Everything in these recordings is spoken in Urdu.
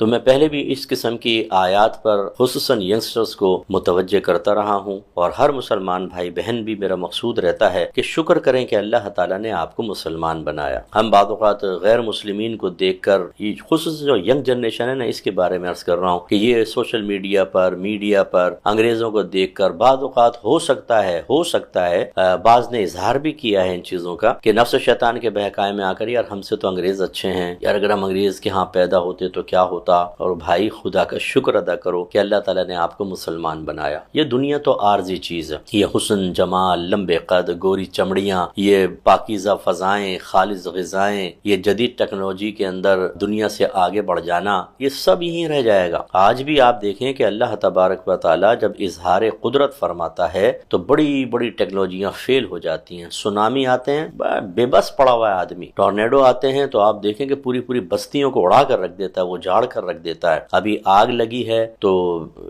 تو میں پہلے بھی اس قسم کی آیات پر خصوصاً ینگسٹرز کو متوجہ کرتا رہا ہوں، اور ہر مسلمان بھائی بہن بھی میرا مقصود رہتا ہے کہ شکر کریں کہ اللہ تعالیٰ نے آپ کو مسلمان بنایا۔ ہم بعض اوقات غیر مسلمین کو دیکھ کر، یہ خصوصاً جو ینگ جنریشن ہے نا، اس کے بارے میں عرض کر رہا ہوں کہ یہ سوشل میڈیا پر انگریزوں کو دیکھ کر بعض اوقات ہو سکتا ہے بعض نے اظہار بھی کیا ہے ان چیزوں کا کہ نفس و شیطان کے بہکائے میں آ کر یار ہم سے تو انگریز اچھے ہیں، یار اگر ہم انگریز کے ہاں پیدا ہوتے تو کیا ہوتا۔ اور بھائی خدا کا شکر ادا کرو کہ اللہ تعالیٰ نے آپ کو مسلمان بنایا۔ یہ دنیا تو عارضی چیز ہے، یہ حسن جمال، لمبے قد، گوری چمڑیاں، یہ پاکیزہ فضائیں، خالص غذائیں، یہ جدید ٹیکنالوجی کے اندر دنیا سے آگے بڑھ جانا، یہ سب یہیں رہ جائے گا۔ آج بھی آپ دیکھیں کہ اللہ تبارک و تعالیٰ جب اظہار قدرت فرماتا ہے تو بڑی بڑی ٹیکنالوجیاں فیل ہو جاتی ہیں۔ سونامی آتے ہیں، بے بس پڑا ہوا ہے آدمی، ٹورنیڈو آتے ہیں تو آپ دیکھیں کہ پوری بستیوں کو اڑا کر رکھ دیتا ہے، وہ جاڑ کر رکھ دیتا ہے۔ ابھی آگ لگی ہے تو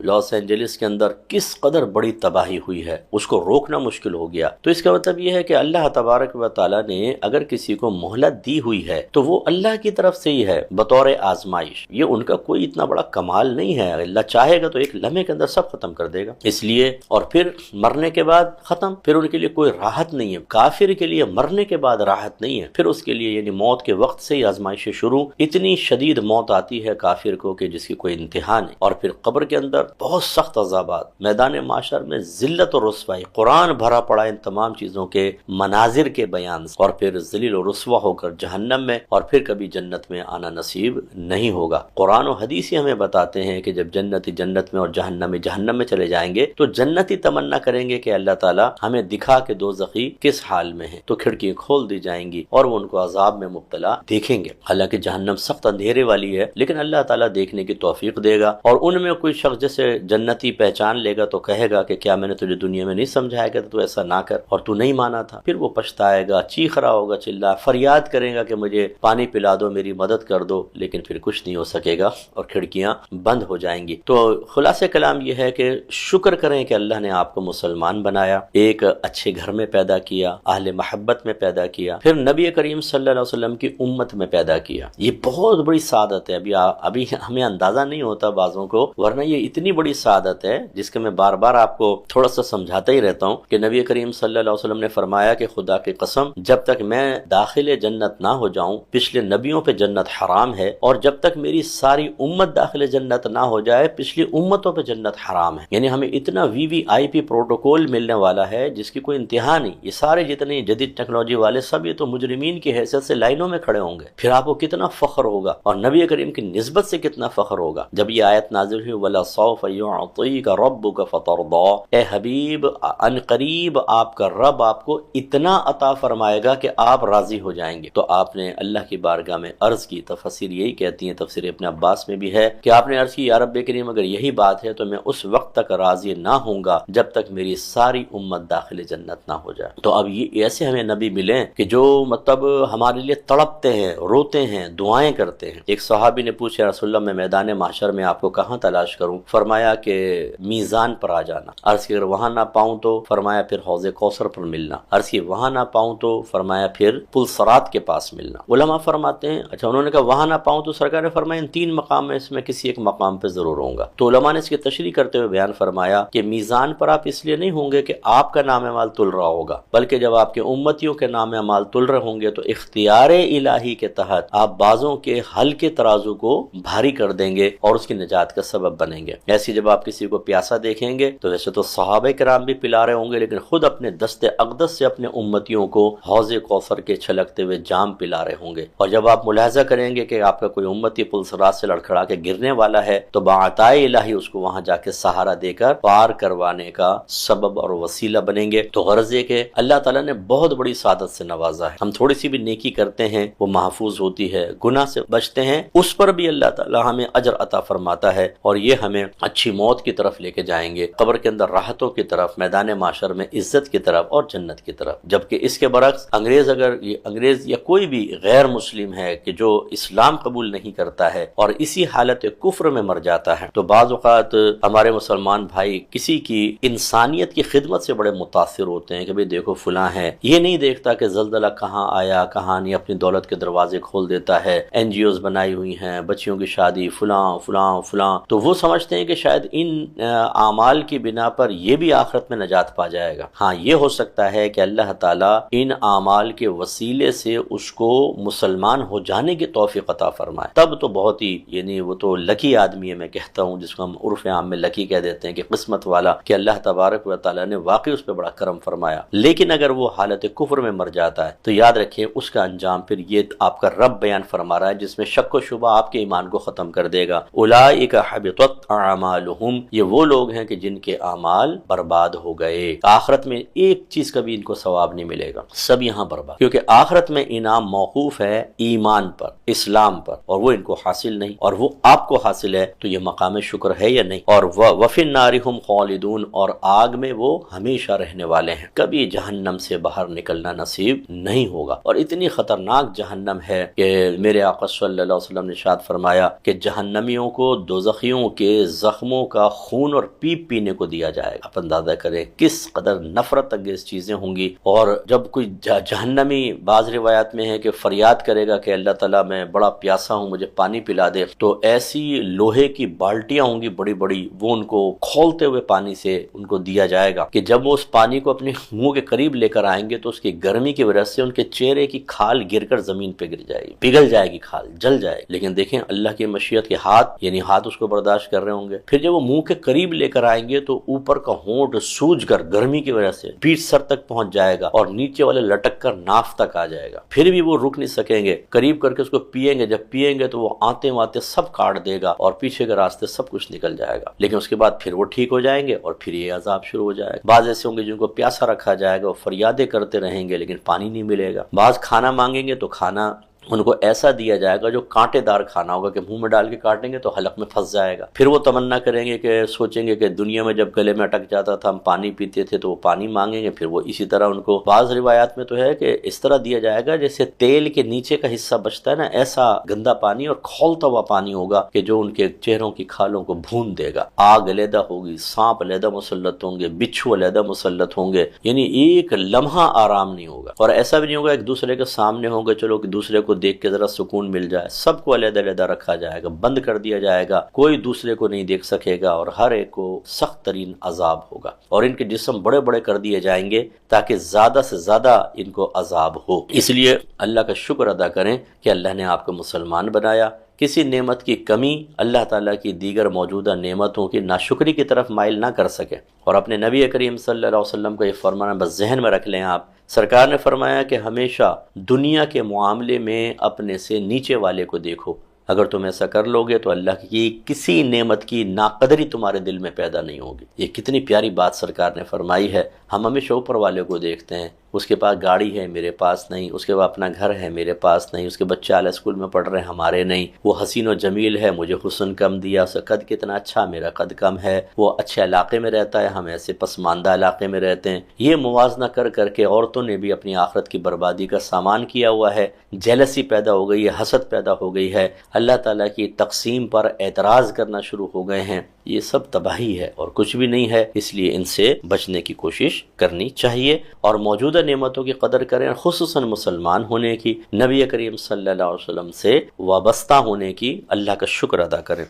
لاس اینجلس کے اندر کس قدر بڑی تباہی ہوئی ہے، اس کو روکنا مشکل ہو گیا۔ تو اس کا مطلب یہ ہے کہ اللہ تبارک و تعالیٰ نے اگر کسی کو مہلت دی ہوئی ہے تو وہ اللہ کی طرف سے ہی ہے بطور آزمائش، یہ ان کا کوئی اتنا بڑا کمال نہیں ہے۔ اللہ چاہے گا تو ایک لمحے کے اندر سب ختم کر دے گا۔ اس لیے اور پھر مرنے کے بعد ختم، پھر ان کے لیے کوئی راحت نہیں ہے۔ کافر کے لیے مرنے کے بعد راحت نہیں ہے، پھر اس کے لیے یعنی موت کے وقت سے ہی آزمائشیں شروع۔ اتنی شدید موت آتی ہے کافر کو کہ جس کی کوئی انتہا نہیں، اور پھر قبر کے اندر بہت سخت عذابات، میدان محشر میں ذلت اور رسوائی، قرآن بھرا پڑا ان تمام چیزوں کے مناظر کے بیان سے، اور پھر ذلیل و رسوا ہو کر جہنم میں، اور پھر کبھی جنت میں آنا نصیب نہیں ہوگا۔ قرآن و حدیث ہی ہمیں بتاتے ہیں کہ جب جنتی جنت میں اور جہنم میں چلے جائیں گے تو جنتی تمنا کریں گے کہ اللہ تعالیٰ ہمیں دکھا کہ دوزخی کس حال میں ہیں، تو کھڑکیاں کھول دی جائیں گی اور وہ ان کو عذاب میں مبتلا دیکھیں گے۔ حالانکہ جہنم سخت اندھیرے والی ہے، لیکن اللہ تعالیٰ دیکھنے کی توفیق دے گا، اور ان میں کوئی شخص جیسے جنتی پہچان لے گا تو کہے گا کہ کیا میں نے تجھے دنیا میں نہیں سمجھایا کہ تو ایسا نہ کر، اور تو نہیں مانا تھا۔ پھر وہ پچھتائے گا، چیخ رہا ہوگا، چلا فریاد کرے گا کہ مجھے پانی پلا دو، میری مدد کر دو، لیکن پھر کچھ نہیں ہو سکے گا اور کھڑکیاں بند ہو جائیں گی۔ تو خلاصہ کلام یہ ہے کہ شکر کریں کہ اللہ نے آپ کو مسلمان بنایا، ایک اچھے گھر میں پیدا کیا، اہل محبت میں پیدا کیا، پھر نبی کریم صلی اللہ علیہ وسلم کی امت میں پیدا کیا۔ یہ بہت بڑی سعادت ہے، ابھی ہمیں اندازہ نہیں ہوتا بعضوں کو، ورنہ یہ اتنی بڑی سعادت ہے جس کے میں بار بار آپ کو تھوڑا سا سمجھاتا ہی رہتا ہوں کہ نبی کریم صلی اللہ علیہ وسلم نے فرمایا کہ خدا کی قسم جب تک میں داخل جنت نہ ہو جاؤں، پچھلے نبیوں پہ جنت حرام ہے، اور جب تک میری ساری امت داخل جنت نہ ہو جائے پچھلی امتوں پہ جنت حرام ہے۔ یعنی ہمیں اتنا VVIP پروٹوکول ملنے والا ہے جس کی کوئی انتہا نہیں۔ یہ سارے جتنے جدید ٹیکنالوجی والے سب یہ تو مجرمین کی حیثیت سے لائنوں میں کھڑے ہوں گے، پھر آپ کو کتنا فخر ہوگا، اور نبی کریم کی نسبت سے کتنا فخر ہوگا جب یہ آیت نازل ہوئی وَلَسَوْفَ يُعْطِيكَ رَبُّكَ فَتَرْضَىٰ، اے حبیب ان قریب آپ کا رب آپ کو اتنا عطا فرمائے گا کہ آپ راضی ہو جائیں گے۔ تو آپ نے اللہ کی بارگاہ میں عرض کی، تفسیر یہی کہتی ہیں، تفسیر ابن عباس میں بھی ہے کہ آپ نے عرض کی یا رب کریم اگر یہی بات ہے تو میں اس وقت تک راضی نہ ہوں گا جب تک میری ساری امت داخل جنت نہ ہو جائے۔ تو اب یہ ایسے ہمیں نبی ملیں کہ جو مطلب ہمارے لیے تڑپتے ہیں، روتے ہیں، دعائیں کرتے ہیں۔ ایک صحابی نے پوچھا رسول اللہ میں میدان محشر میں آپ کو کہاں تلاش کروں؟ فرمایا کہ میزان پر آ جانا۔ عرض کی اگر وہاں نہ پاؤں تو فرمایا پھر حوض کوثر پر ملنا۔ عرض کی وہاں نہ پاؤں تو فرمایا پھر پل صراط کے پاس ملنا۔ علماء فرماتے ہیں اچھا انہوں نے کہا وہاں نہ پاؤں تو سرکار نے فرمایا ان 3 مقام میں اس میں کسی ایک مقام پہ ضرور ہوں گا۔ تو علماء نے اس کی تشریح کرتے ہوئے بیان فرمایا کہ میزان پر آپ اس لیے نہیں ہوں گے کہ آپ کا نام اعمال تل رہا ہوگا، بلکہ جب آپ کے امتیوں کے نام اعمال تل رہے ہوں گے تو اختیار الہی کے تحت آپ بعضوں کے ہلکے ترازو کو بھاری کر دیں گے اور اس کی نجات کا سبب بنیں گے۔ ایسی جب آپ کسی کو پیاسا دیکھیں گے تو ویسے تو صحابہ کرام بھی پلا رہے ہوں گے، لیکن خود اپنے دست اقدس سے اپنے امتیوں کو حوض کوثر کے چھلکتے ہوئے جام پلا رہے ہوں گے۔ اور جب آپ ملاحظہ کریں گے کہ آپ کا کوئی امتی پل صراط سے لڑکھڑا کے گرنے والا ہے تو بعطائے الہی اس کو وہاں جا کے سہارا دے کر پار کروانے کا سبب اور وسیلہ بنیں گے۔ تو غرض یہ کہ اللہ تعالیٰ نے بہت بڑی سعادت سے نوازا ہے۔ ہم تھوڑی سی بھی نیکی کرتے ہیں وہ محفوظ ہوتی ہے، گناہ سے بچتے ہیں اس پر بھی اللہ تعالیٰ ہمیں اجر عطا فرماتا ہے، اور یہ ہمیں اچھی موت کی طرف لے کے جائیں گے، قبر کے اندر راحتوں کی طرف، میدان محشر میں عزت کی طرف اور جنت کی طرف۔ جبکہ اس کے برعکس انگریز یا کوئی بھی غیر مسلم ہے کہ جو اسلام قبول نہیں کرتا ہے اور اسی حالت کفر میں مر جاتا ہے، تو بعض اوقات ہمارے مسلمان بھائی کسی کی انسانیت کی خدمت سے بڑے متاثر ہوتے ہیں کہ بھئی دیکھو فلاں ہے، یہ نہیں دیکھتا کہ زلزلہ کہاں آیا کہاں نہیں، اپنی دولت کے دروازے کھول دیتا ہے، NGOs بنائی ہوئی ہیں، بچیوں کی کی شادی، فلاں فلاں فلاں، تو وہ سمجھتے ہیں کہ شاید ان اعمال کی بنا پر یہ بھی آخرت میں نجات پا جائے گا۔ ہاں یہ ہو سکتا ہے کہ اللہ تعالیٰ ان اعمال کے وسیلے سے اس کو مسلمان ہو جانے کی توفیق عطا فرمائے، تب تو بہت ہی یعنی وہ تو لکی آدمی ہے، میں کہتا ہوں جس کو ہم عرف عام میں لکی کہہ دیتے ہیں کہ قسمت والا، کہ اللہ تبارک و تعالیٰ نے واقعی اس پہ بڑا کرم فرمایا۔ لیکن اگر وہ حالت کفر میں مر جاتا ہے تو یاد رکھیں اس کا انجام پھر یہ آپ کا رب بیان فرما رہا ہے جس میں شک و شبہ آپ کے ایمان کو ختم کر دے گا۔ اولئک حبطت اعمالہم، یہ وہ لوگ ہیں کہ جن کے اعمال برباد ہو گئے، آخرت میں ایک چیز کا بھی ان کو ثواب نہیں ملے گا، سب یہاں برباد، کیونکہ آخرت میں انعام موقوف ہے ایمان پر، اسلام پر، اور وہ ان کو حاصل نہیں، اور وہ آپ کو حاصل ہے، تو یہ مقام شکر ہے یا نہیں؟ اور وفی النار ہم خالدون، اور آگ میں وہ ہمیشہ رہنے والے ہیں، کبھی جہنم سے باہر نکلنا نصیب نہیں ہوگا۔ اور اتنی خطرناک جہنم ہے کہ میرے آقا صلی اللہ علیہ وسلم نے ارشاد فرمایا کہ جہنمیوں کو دوزخیوں کے زخموں کا خون اور پیپ پینے کو دیا جائے گا۔ آپ اندازہ کریں کس قدر نفرت انگیز چیزیں ہوں گی۔ اور جب کوئی جہنمی، بعض روایات میں ہے کہ فریاد کرے گا کہ اللہ تعالیٰ میں بڑا پیاسا ہوں، مجھے پانی پلا دے، تو ایسی لوہے کی بالٹیاں ہوں گی بڑی بڑی، وہ ان کو کھولتے ہوئے پانی سے ان کو دیا جائے گا کہ جب وہ اس پانی کو اپنے منہ کے قریب لے کر آئیں گے تو اس کی گرمی کی وجہ سے ان کے چہرے کی کھال گر کر زمین پہ گر جائے گی، پگھل جائے گی کھال، جل جائے گی۔ لیکن دیکھیں اللہ کی مشیت کے ہاتھ، یعنی ہاتھ اس کو برداشت کر رہے ہوں گے، پھر جب وہ منہ کے قریب لے کر آئیں گے تو اوپر کا ہونٹ سوج کر گرمی کی وجہ سے پیٹھ سر تک پہنچ جائے گا اور نیچے والے لٹک کر ناف تک آ جائے گا، پھر بھی وہ رک نہیں سکیں گے، قریب کر کے اس کو پیئیں گے، جب پیئیں گے تو وہ آتے آتے سب کاٹ دے گا اور پیچھے کے راستے سب کچھ نکل جائے گا، لیکن اس کے بعد پھر وہ ٹھیک ہو جائیں گے اور پھر یہ عذاب شروع ہو جائے گا۔ بعض ایسے ہوں گے جن کو پیاسا رکھا جائے گا، وہ فریادیں کرتے رہیں گے لیکن پانی نہیں ملے گا۔ بعض کھانا مانگیں گے تو کھانا ان کو ایسا دیا جائے گا جو کانٹے دار کھانا ہوگا کہ منہ میں ڈال کے کاٹیں گے تو حلق میں پھنس جائے گا۔ پھر وہ تمنا کریں گے کہ سوچیں گے کہ دنیا میں جب گلے میں اٹک جاتا تھا ہم پانی پیتے تھے تو وہ پانی مانگیں گے، پھر وہ اسی طرح ان کو، بعض روایات میں تو ہے کہ اس طرح دیا جائے گا جیسے تیل کے نیچے کا حصہ بچتا ہے نا، ایسا گندا پانی اور کھولتا ہوا پانی ہوگا کہ جو ان کے چہروں کی کھالوں کو بھون دے گا۔ آگ علیحدہ ہوگی، سانپ علیحدہ مسلط ہوں گے، بچھو علیحدہ مسلط ہوں گے، یعنی ایک لمحہ آرام نہیں ہوگا۔ اور ایسا بھی نہیں ہوگا ایک دوسرے کے سامنے ہوں گے چلو کہ دوسرے کو دیکھ کے ذرا سکون مل جائے، سب کو علیحدہ علیحدہ رکھا جائے گا، بند کر دیا جائے گا، کوئی دوسرے کو نہیں دیکھ سکے گا، اور ہر ایک کو سخت ترین عذاب ہوگا، اور ان کے جسم بڑے بڑے کر دیے جائیں گے تاکہ زیادہ سے زیادہ ان کو عذاب ہو۔ اس لیے اللہ کا شکر ادا کریں کہ اللہ نے آپ کو مسلمان بنایا۔ کسی نعمت کی کمی اللہ تعالیٰ کی دیگر موجودہ نعمتوں کی ناشکری کی طرف مائل نہ کر سکے، اور اپنے نبی کریم صلی اللہ علیہ وسلم کا یہ فرمانا بس ذہن میں رکھ لیں آپ۔ سرکار نے فرمایا کہ ہمیشہ دنیا کے معاملے میں اپنے سے نیچے والے کو دیکھو، اگر تم ایسا کر لو گے تو اللہ کی کسی نعمت کی ناقدری تمہارے دل میں پیدا نہیں ہوگی۔ یہ کتنی پیاری بات سرکار نے فرمائی ہے۔ ہم ہمیشہ اوپر والے کو دیکھتے ہیں، اس کے پاس گاڑی ہے میرے پاس نہیں، اس کے پاس اپنا گھر ہے میرے پاس نہیں، اس کے بچے اعلیٰ اسکول میں پڑھ رہے ہیں ہمارے نہیں، وہ حسین و جمیل ہے مجھے حسن کم دیا، اس کا قد کتنا اچھا میرا قد کم ہے، وہ اچھے علاقے میں رہتا ہے ہم ایسے پسماندہ علاقے میں رہتے ہیں۔ یہ موازنہ کر کر کے عورتوں نے بھی اپنی آخرت کی بربادی کا سامان کیا ہوا ہے، جیلسی پیدا ہو گئی ہے، حسد پیدا ہو گئی ہے، اللہ تعالیٰ کی تقسیم پر اعتراض کرنا شروع ہو گئے ہیں۔ یہ سب تباہی ہے اور کچھ بھی نہیں ہے، اس لیے ان سے بچنے کی کوشش کرنی چاہیے اور موجودہ نعمتوں کی قدر کریں، خصوصاً مسلمان ہونے کی، نبی کریم صلی اللہ علیہ وسلم سے وابستہ ہونے کی اللہ کا شکر ادا کریں۔